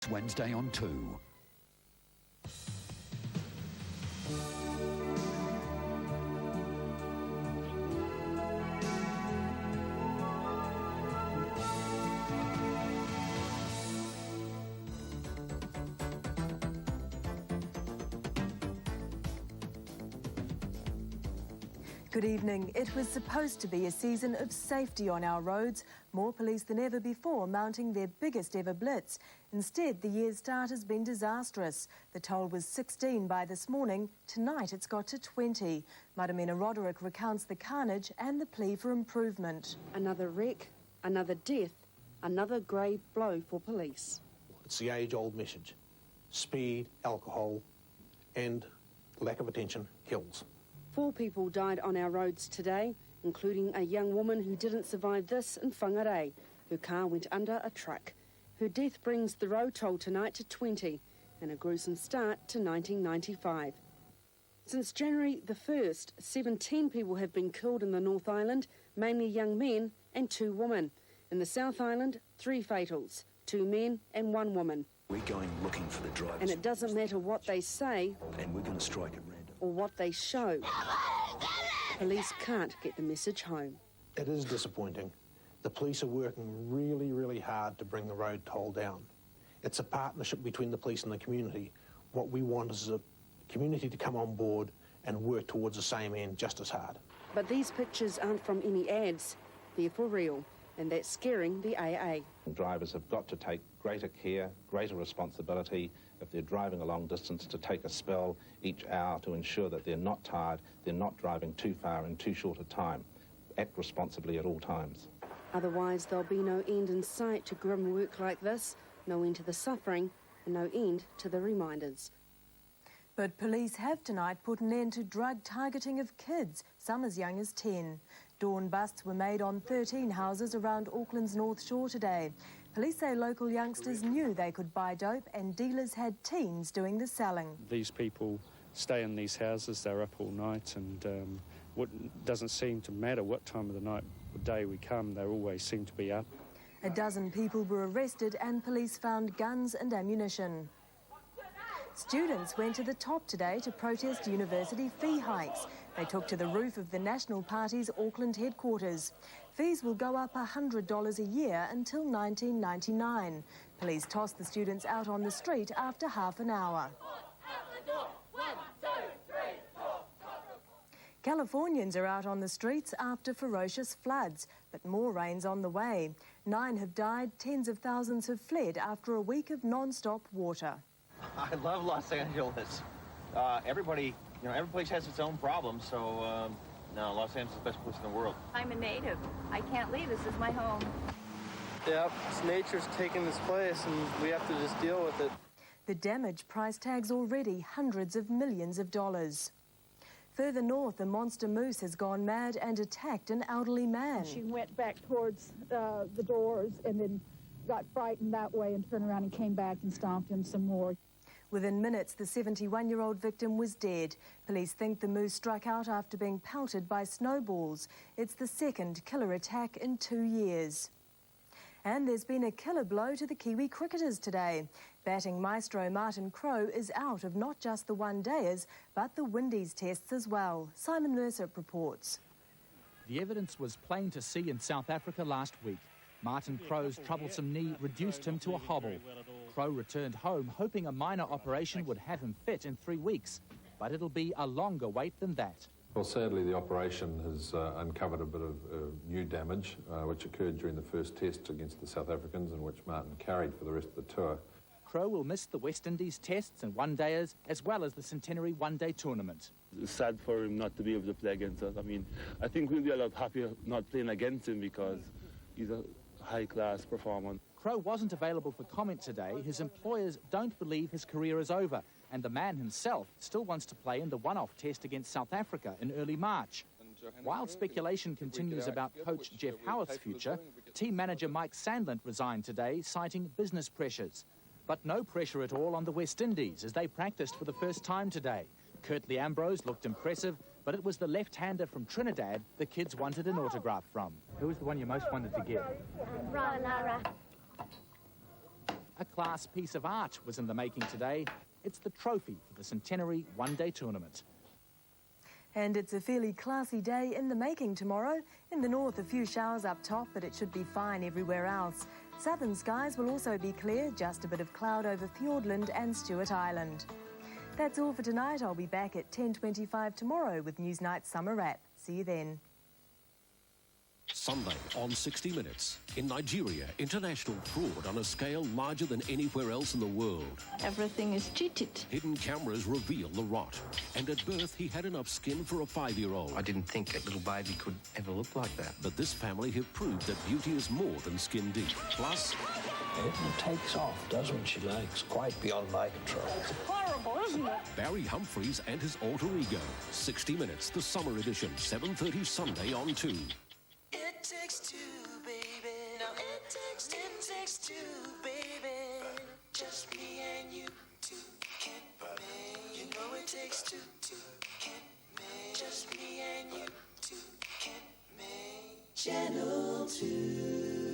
Wednesday on 2. Good evening. It was supposed to be a season of safety on our roads, more police than ever before mounting their biggest ever blitz. Instead, the year's start has been disastrous. The toll was 16 by this morning. Tonight it's got to 20. Maramina Roderick recounts the carnage and the plea for improvement. Another wreck, another death, another grave blow for police. It's the age-old message. Speed, alcohol and lack of attention kills. 4 people died on our roads today, including a young woman who didn't survive this in Whangarei. Her car went under a truck. Her death brings the road toll tonight to 20 and a gruesome start to 1995. Since January the 1st, 17 people have been killed in the North Island, mainly young men and 2 women. In the South Island, 3 fatals, 2 men and 1 woman. We're going looking for the drivers. And it doesn't matter what they say And we're going to strike at random. or what they show. Police can't get the message home. It is disappointing. The police are working really, really hard to bring the road toll down. It's a partnership between the police and the community. What we want is a community to come on board and work towards the same end just as hard. But these pictures aren't from any ads. They're for real, and that's scaring the AA. Drivers have got to take greater care, greater responsibility if they're driving a long distance, to take a spell each hour to ensure that they're not tired, they're not driving too far in too short a time. Act responsibly at all times. Otherwise, there'll be no end in sight to grim work like this, no end to the suffering, and no end to the reminders. But police have tonight put an end to drug targeting of kids, some as young as 10. Dawn busts were made on 13 houses around Auckland's North Shore today. Police say local youngsters knew they could buy dope and dealers had teens doing the selling. These people stay in these houses, they're up all night, and what doesn't seem to matter what time of the night or day we come, they always seem to be up. A dozen people were arrested and police found guns and ammunition. Students went to the top today to protest university fee hikes. They took to the roof of the National Party's Auckland headquarters. Fees will go up $100 a year until 1999. Police tossed the students out on the street after half an hour. Californians are out on the streets after ferocious floods, but more rain's on the way. 9 have died, tens of thousands have fled after a week of non-stop water. I love Los Angeles. Every place has its own problems, so no, Los Angeles is the best place in the world. I'm a native. I can't leave. This is my home. Yeah, nature's taking this place, and we have to just deal with it. The damage price tags already hundreds of millions of dollars. Further north, a monster moose has gone mad and attacked an elderly man. She went back towards the doors and then got frightened that way and turned around and came back and stomped him some more. Within minutes, the 71-year-old victim was dead. Police think the moose struck out after being pelted by snowballs. It's the second killer attack in 2 years. And there's been a killer blow to the Kiwi cricketers today. Batting maestro Martin Crowe is out of not just the one-dayers, but the Windies tests as well. Simon Mercer reports. The evidence was plain to see in South Africa last week. Martin Crowe's troublesome knee reduced him to a hobble. Crowe returned home hoping a minor operation would have him fit in 3 weeks, but it'll be a longer wait than that. Well, sadly, the operation has uncovered a bit of new damage, which occurred during the first test against the South Africans, and which Martin carried for the rest of the tour. Crowe will miss the West Indies tests and one-dayers, as well as the centenary one-day tournament. It's sad for him not to be able to play against us. I mean, I think we'll be a lot happier not playing against him because he's a high-class performer. Crowe wasn't available for comment today. His employers don't believe his career is over, and the man himself still wants to play in the one-off test against South Africa in early March. While speculation continues about coach Jeff Howarth's future, team manager Mike Sandland resigned today, citing business pressures. But no pressure at all on the West Indies as they practiced for the first time today. Curtly Ambrose looked impressive, but it was the left-hander from Trinidad the kids wanted an autograph from. Who was the one you most wanted to get? Lara. A class piece of art was in the making today. It's the trophy for the centenary one-day tournament. And it's a fairly classy day in the making tomorrow. In the north, a few showers up top, but it should be fine everywhere else. Southern skies will also be clear, just a bit of cloud over Fiordland and Stewart Island. That's all for tonight. I'll be back at 10:25 tomorrow with Newsnight Summer Wrap. See you then. Sunday on 60 Minutes. In Nigeria, international fraud on a scale larger than anywhere else in the world. Everything is cheated. Hidden cameras reveal the rot. And at birth, he had enough skin for a 5-year-old. I didn't think a little baby could ever look like that. But this family have proved that beauty is more than skin deep. Plus, it takes off, does when she likes, quite beyond my control. It's horrible, isn't it? Barry Humphries and his alter ego. 60 Minutes, the summer edition, 7:30 Sunday on 2. It takes two, baby. No, it takes two, baby. Just me and you, two can't make. You know it takes two can't make. Just me and you, two can't make. Channel 2.